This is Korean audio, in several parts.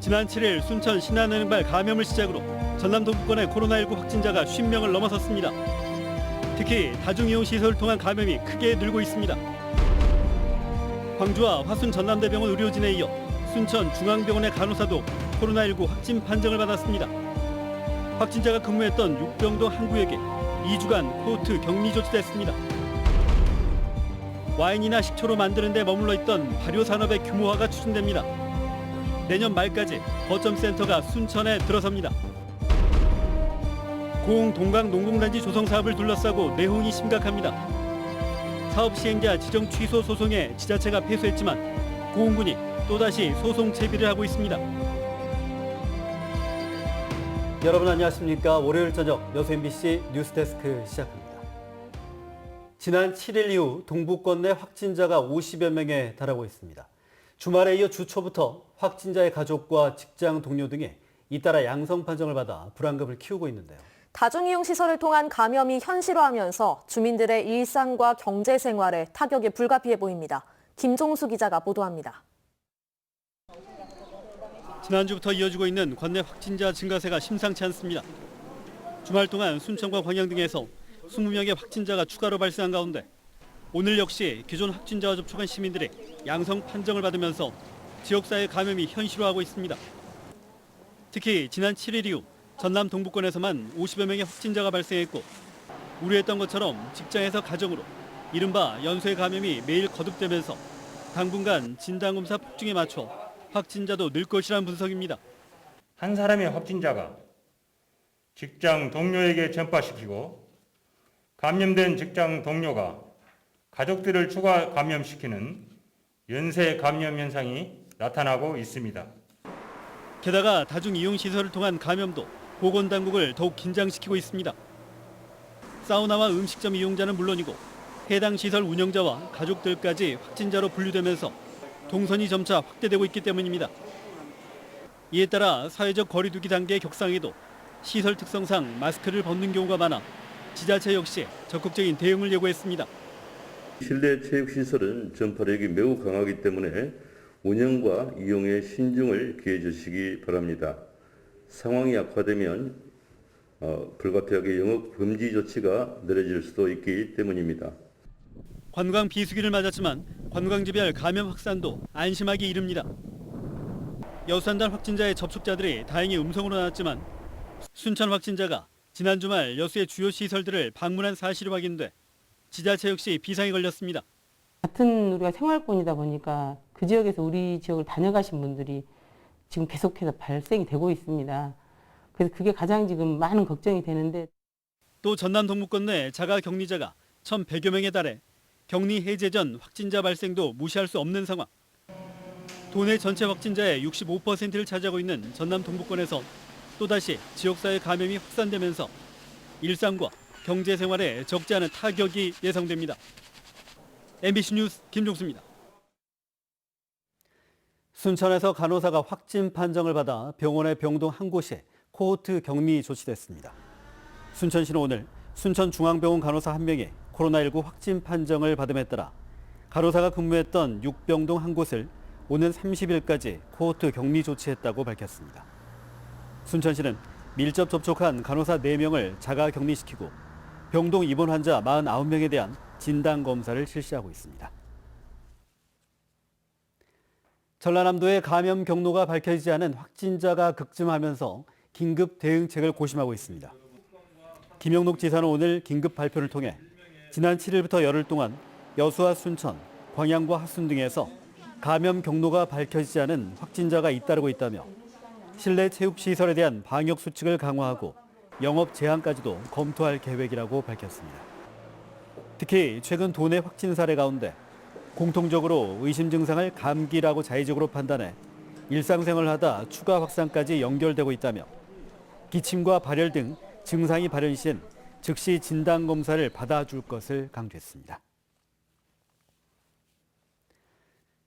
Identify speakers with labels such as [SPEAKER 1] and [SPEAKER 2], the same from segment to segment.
[SPEAKER 1] 지난 7일 순천 신안은행발 감염을 시작으로 전남 동부권의 코로나19 확진자가 50명을 넘어섰습니다. 특히 다중이용시설을 통한 감염이 크게 늘고 있습니다. 광주와 화순 전남대병원 의료진에 이어 순천 중앙병원의 간호사도 코로나19 확진 판정을 받았습니다. 확진자가 근무했던 육병동 한 구역에 2주간 코호트 격리 조치됐습니다. 와인이나 식초로 만드는 데 머물러 있던 발효산업의 규모화가 추진됩니다. 내년 말까지 거점센터가 순천에 들어섭니다. 고흥 동강 농공단지 조성 사업을 둘러싸고 내홍이 심각합니다. 사업 시행자 지정 취소 소송에 지자체가 패소했지만 고흥군이 또다시 소송 제기를 하고 있습니다. 여러분 안녕하십니까? 월요일 저녁 여수 MBC 뉴스데스크 시작합니다. 지난 7일 이후 동부권 내 확진자가 50여 명에 달하고 있습니다. 주말에 이어 주 초부터 확진자의 가족과 직장 동료 등이 잇따라 양성 판정을 받아 불안감을 키우고 있는데요.
[SPEAKER 2] 다중이용시설을 통한 감염이 현실화하면서 주민들의 일상과 경제생활에 타격이 불가피해 보입니다. 김종수 기자가 보도합니다.
[SPEAKER 1] 지난주부터 이어지고 있는 관내 확진자 증가세가 심상치 않습니다. 주말 동안 순천과 광양 등에서 20명의 확진자가 추가로 발생한 가운데 오늘 역시 기존 확진자와 접촉한 시민들이 양성 판정을 받으면서 지역사회 감염이 현실화하고 있습니다. 특히 지난 7일 이후 전남 동부권에서만 50여 명의 확진자가 발생했고 우려했던 것처럼 직장에서 가정으로 이른바 연쇄 감염이 매일 거듭되면서 당분간 진단검사 폭증에 맞춰 확진자도 늘 것이라는 분석입니다.
[SPEAKER 3] 한 사람의 확진자가 직장 동료에게 전파시키고 감염된 직장 동료가 가족들을 추가 감염시키는 연쇄 감염 현상이 나타나고 있습니다.
[SPEAKER 1] 게다가 다중이용시설을 통한 감염도 보건당국을 더욱 긴장시키고 있습니다. 사우나와 음식점 이용자는 물론이고 해당 시설 운영자와 가족들까지 확진자로 분류되면서 동선이 점차 확대되고 있기 때문입니다. 이에 따라 사회적 거리두기 단계의 격상에도 시설 특성상 마스크를 벗는 경우가 많아 지자체 역시 적극적인 대응을 예고했습니다.
[SPEAKER 4] 실내 체육시설은 전파력이 매우 강하기 때문에 운영과 이용에 신중을 기해 주시기 바랍니다. 상황이 악화되면 불가피하게 영업 금지 조치가 내려질 수도 있기 때문입니다.
[SPEAKER 1] 관광 비수기를 맞았지만 관광지별 감염 확산도 안심하기 이릅니다. 여수 한 달 확진자의 접촉자들이 다행히 음성으로 나왔지만 순천 확진자가 지난 주말 여수의 주요 시설들을 방문한 사실이 확인돼 지자체 역시 비상이 걸렸습니다.
[SPEAKER 5] 같은 우리가 생활권이다 보니까 그 지역에서 우리 지역을 다녀가신 분들이 지금 계속해서 발생이 되고 있습니다. 그래서 그게 가장 지금 많은 걱정이 되는데
[SPEAKER 1] 또 전남 동부권 내 자가 격리자가 1,100여 명에 달해 격리 해제 전 확진자 발생도 무시할 수 없는 상황. 도내 전체 확진자의 65%를 차지하고 있는 전남 동부권에서 또다시 지역사회 감염이 확산되면서 일상과 경제생활에 적지 않은 타격이 예상됩니다. MBC 뉴스 김종수입니다. 순천에서 간호사가 확진 판정을 받아 병원의 병동 한 곳에 코호트 격리 조치됐습니다. 순천시는 오늘 순천중앙병원 간호사 한 명이 코로나19 확진 판정을 받음에 따라 간호사가 근무했던 육병동 한 곳을 오는 30일까지 코호트 격리 조치했다고 밝혔습니다. 순천시는 밀접 접촉한 간호사 4명을 자가 격리시키고 병동 입원 환자 49명에 대한 진단검사를 실시하고 있습니다. 전라남도의 감염 경로가 밝혀지지 않은 확진자가 급증하면서 긴급 대응책을 고심하고 있습니다. 김영록 지사는 오늘 긴급 발표를 통해 지난 7일부터 열흘 동안 여수와 순천, 광양과 하순 등에서 감염 경로가 밝혀지지 않은 확진자가 잇따르고 있다며 실내 체육시설에 대한 방역 수칙을 강화하고 영업 제한까지도 검토할 계획이라고 밝혔습니다. 특히 최근 도내 확진 사례 가운데 공통적으로 의심 증상을 감기라고 자의적으로 판단해 일상생활을 하다 추가 확산까지 연결되고 있다며 기침과 발열 등 증상이 발현 시엔 즉시 진단검사를 받아줄 것을 강조했습니다.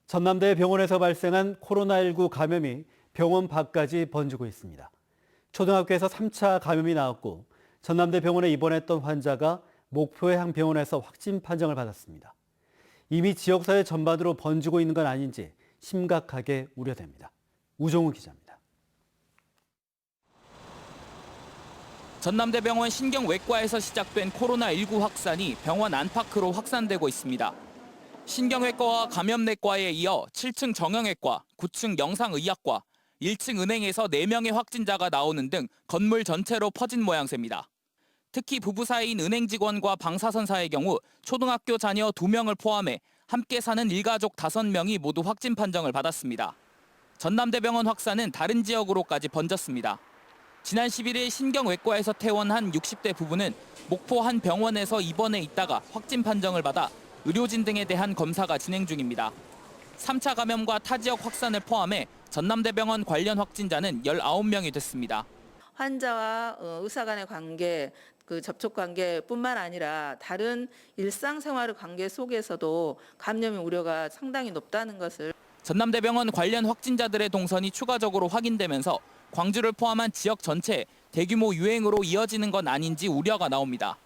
[SPEAKER 1] 전남대 병원에서 발생한 코로나19 감염이 병원 밖까지 번지고 있습니다. 초등학교에서 3차 감염이 나왔고 전남대 병원에 입원했던 환자가 목포의 한 병원에서 확진 판정을 받았습니다. 이미 지역사회 전반으로 번지고 있는 건 아닌지 심각하게 우려됩니다. 우종우 기자입니다.
[SPEAKER 6] 전남대병원 신경외과에서 시작된 코로나19 확산이 병원 안팎으로 확산되고 있습니다. 신경외과와 감염내과에 이어 7층 정형외과, 9층 영상의학과, 1층 은행에서 4명의 확진자가 나오는 등 건물 전체로 퍼진 모양새입니다. 특히 부부 사이인 은행 직원과 방사선사의 경우 초등학교 자녀 2명을 포함해 함께 사는 일가족 5명이 모두 확진 판정을 받았습니다. 전남대병원 확산은 다른 지역으로까지 번졌습니다. 지난 11일 신경외과에서 퇴원한 60대 부부는 목포 한 병원에서 입원해 있다가 확진 판정을 받아 의료진 등에 대한 검사가 진행 중입니다. 3차 감염과 타 지역 확산을 포함해 전남대병원 관련 확진자는 19명이 됐습니다.
[SPEAKER 7] 환자와 의사 간의 관계, 접촉 관계뿐만 아니라 다른 일상생활 관계 속에서도 감염의 우려가 상당히 높다는 것을
[SPEAKER 6] 전남대병원 관련 확진자들의 동선이 추가적으로 확인되면서 광주를 포함한 지역 전체에 대규모 유행으로 이어지는 건 아닌지 우려가 나옵니다.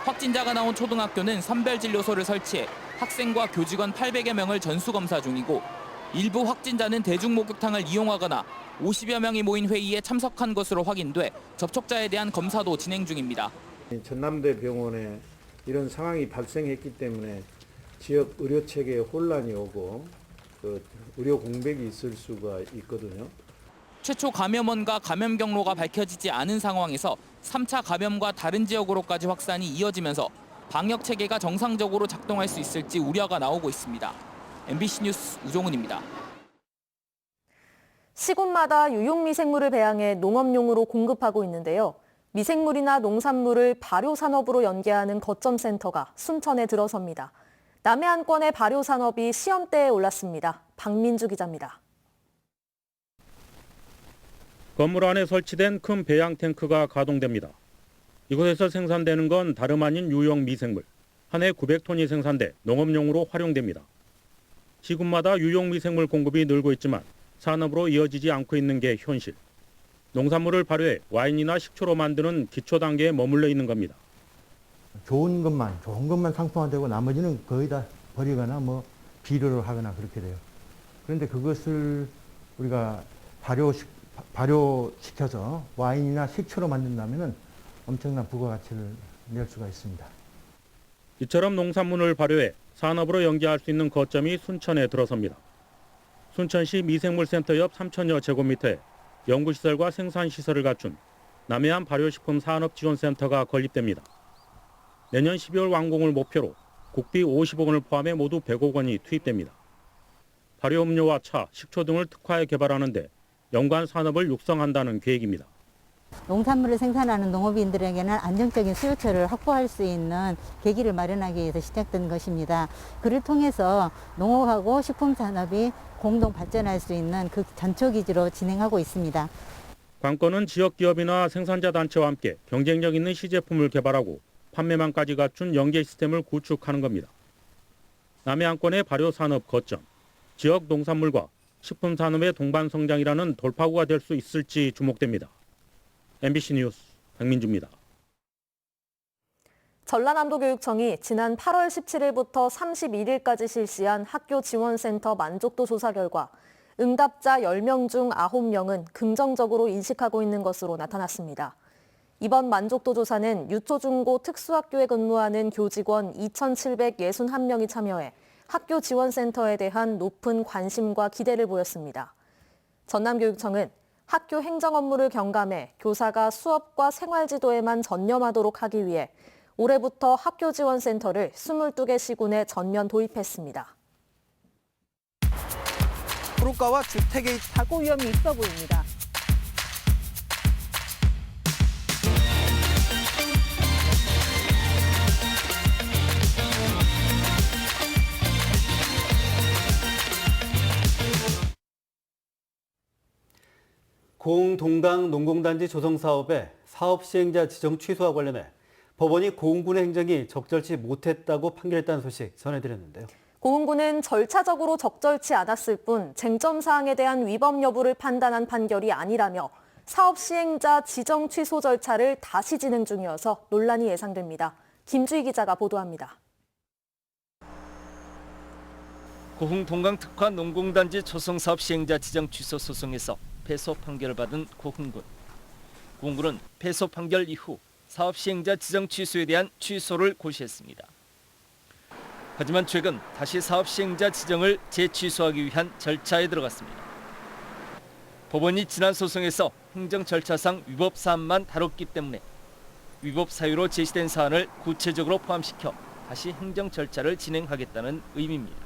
[SPEAKER 6] 확진자가 나온 초등학교는 선별진료소를 설치해 학생과 교직원 800여 명을 전수검사 중이고 일부 확진자는 대중목욕탕을 이용하거나 50여 명이 모인 회의에 참석한 것으로 확인돼 접촉자에 대한 검사도 진행 중입니다.
[SPEAKER 8] 전남대병원에 이런 상황이 발생했기 때문에 지역 의료체계에 혼란이 오고 의료 공백이 있을 수가 있거든요.
[SPEAKER 6] 최초 감염원과 감염 경로가 밝혀지지 않은 상황에서 3차 감염과 다른 지역으로까지 확산이 이어지면서 방역 체계가 정상적으로 작동할 수 있을지 우려가 나오고 있습니다. MBC 뉴스 우종훈입니다.
[SPEAKER 2] 시군마다 유용미생물을 배양해 농업용으로 공급하고 있는데요. 미생물이나 농산물을 발효산업으로 연계하는 거점센터가 순천에 들어섭니다. 남해안권의 발효산업이 시험대에 올랐습니다. 박민주 기자입니다.
[SPEAKER 9] 건물 안에 설치된 큰 배양 탱크가 가동됩니다. 이곳에서 생산되는 건 다름 아닌 유용 미생물. 한 해 900톤이 생산돼 농업용으로 활용됩니다. 시군마다 유용 미생물 공급이 늘고 있지만 산업으로 이어지지 않고 있는 게 현실. 농산물을 발효해 와인이나 식초로 만드는 기초 단계에 머물러 있는 겁니다.
[SPEAKER 10] 좋은 것만 상품화되고 나머지는 거의 다 버리거나 비료를 하거나 그렇게 돼요. 그런데 그것을 우리가 발효시켜서 와인이나 식초로 만든다면 엄청난 부가가치를 낼 수가 있습니다.
[SPEAKER 9] 이처럼 농산물을 발효해 산업으로 연계할 수 있는 거점이 순천에 들어섭니다. 순천시 미생물센터 옆 3천여 제곱미터에 연구시설과 생산시설을 갖춘 남해안 발효식품 산업지원센터가 건립됩니다. 내년 12월 완공을 목표로 국비 50억 원을 포함해 모두 100억 원이 투입됩니다. 발효음료와 차, 식초 등을 특화해 개발하는 데 연관 산업을 육성한다는 계획입니다.
[SPEAKER 11] 농산물을 생산하는 농업인들에게는 안정적인 수요처를 확보할 수 있는 계기를 마련하기 위해서 시작된 것입니다. 그를 통해서 농업하고 식품산업이 공동 발전할 수 있는 그 전초기지로 진행하고 있습니다.
[SPEAKER 9] 관건은 지역기업이나 생산자 단체와 함께 경쟁력 있는 시제품을 개발하고 판매망까지 갖춘 연계 시스템을 구축하는 겁니다. 남해안권의 발효산업 거점, 지역 농산물과 식품산업의 동반성장이라는 돌파구가 될 수 있을지 주목됩니다. MBC 뉴스 박민주입니다.
[SPEAKER 2] 전라남도교육청이 지난 8월 17일부터 31일까지 실시한 학교지원센터 만족도 조사 결과 응답자 10명 중 9명은 긍정적으로 인식하고 있는 것으로 나타났습니다. 이번 만족도 조사는 유초중고 특수학교에 근무하는 교직원 2,761명이 참여해 학교지원센터에 대한 높은 관심과 기대를 보였습니다. 전남교육청은 학교 행정 업무를 경감해 교사가 수업과 생활지도에만 전념하도록 하기 위해 올해부터 학교지원센터를 22개 시군에 전면 도입했습니다.
[SPEAKER 12] 도로가와 주택의 사고 위험이 있어 보입니다.
[SPEAKER 1] 고흥 농공단지 조성 사업의 사업 시행자 지정 취소와 관련해 법원이 고흥군의 행정이 적절치 못했다고 판결했다는 소식 전해드렸는데요.
[SPEAKER 2] 고흥군은 절차적으로 적절치 않았을 뿐 쟁점 사항에 대한 위법 여부를 판단한 판결이 아니라며 사업 시행자 지정 취소 절차를 다시 진행 중이어서 논란이 예상됩니다. 김주희 기자가 보도합니다.
[SPEAKER 13] 고흥 동강 특화 농공단지 조성 사업 시행자 지정 취소 소송에서 패소 판결을 받은 고흥군. 공군은 패소 판결 이후 사업 시행자 지정 취소에 대한 취소를 고시했습니다. 하지만 최근 다시 사업 시행자 지정을 재취소하기 위한 절차에 들어갔습니다. 법원이 지난 소송에서 행정 절차상 위법 사안만 다뤘기 때문에 위법 사유로 제시된 사안을 구체적으로 포함시켜 다시 행정 절차를 진행하겠다는 의미입니다.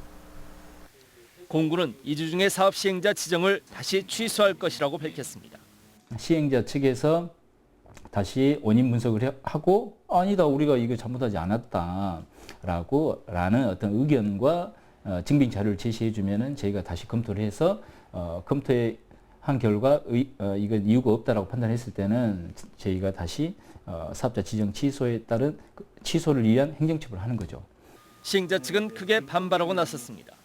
[SPEAKER 13] 공군은 2주 중에 사업 시행자 지정을 다시 취소할 것이라고 밝혔습니다.
[SPEAKER 14] 시행자 측에서 다시 원인 분석을 하고 아니다 우리가 이거 잘못하지 않았다라는 어떤 의견과 증빙 자료를 제시해 주면은 저희가 다시 검토를 해서 검토한 결과 이건 이유가 없다라고 판단했을 때는 저희가 다시 사업자 지정 취소에 따른 취소를 위한 행정처분을 하는 거죠.
[SPEAKER 13] 시행자 측은 크게 반발하고 나섰습니다.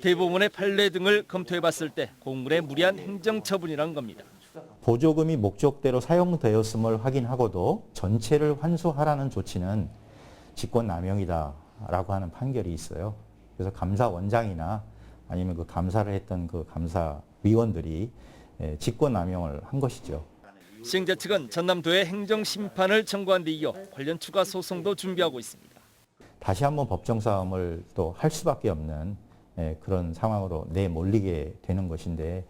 [SPEAKER 13] 대법원의 판례 등을 검토해봤을 때 공군의 무리한 행정처분이란 겁니다.
[SPEAKER 15] 보조금이 목적대로 사용되었음을 확인하고도 전체를 환수하라는 조치는 직권남용이다라고 하는 판결이 있어요. 그래서 감사원장이나 아니면 그 감사를 했던 그 감사위원들이 직권남용을 한 것이죠.
[SPEAKER 13] 시행자 측은 전남도에 행정심판을 청구한 데 이어 관련 추가 소송도 준비하고 있습니다.
[SPEAKER 15] 다시 한번 법정 싸움을 또 할 수밖에 없는 그런 상황으로 내몰리게 되는 것인데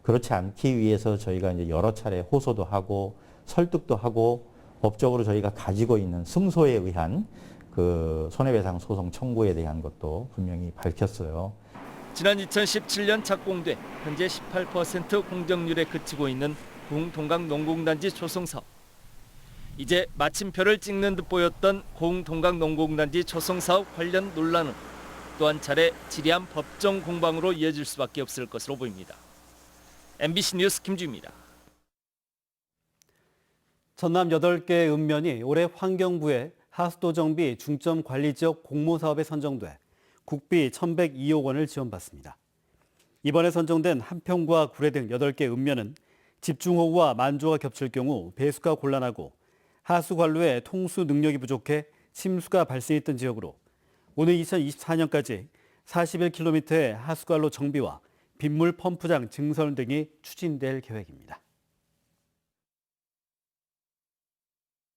[SPEAKER 15] 그렇지 않기 위해서 저희가 이제 여러 차례 호소도 하고 설득도 하고 법적으로 저희가 가지고 있는 승소에 의한 그 손해배상 소송 청구에 대한 것도 분명히 밝혔어요.
[SPEAKER 13] 지난 2017년 착공돼 현재 18% 공정률에 그치고 있는 고흥동강 농공단지 조성 사업. 이제 마침표를 찍는 듯 보였던 고흥동강 농공단지 조성 사업 관련 논란은 또 한 차례 지리한 법정 공방으로 이어질 수밖에 없을 것으로 보입니다. MBC 뉴스 김주입니다.
[SPEAKER 1] 전남 8개 읍면이 올해 환경부의 하수도 정비 중점 관리지역 공모사업에 선정돼 국비 1,102억 원을 지원받습니다. 이번에 선정된 한평과 구례 등 8개 읍면은 집중호우와 만조가 겹칠 경우 배수가 곤란하고 하수 관로에 통수 능력이 부족해 침수가 발생했던 지역으로 오는 2024년까지 41km의 하수관로 정비와 빗물 펌프장 증설 등이 추진될 계획입니다.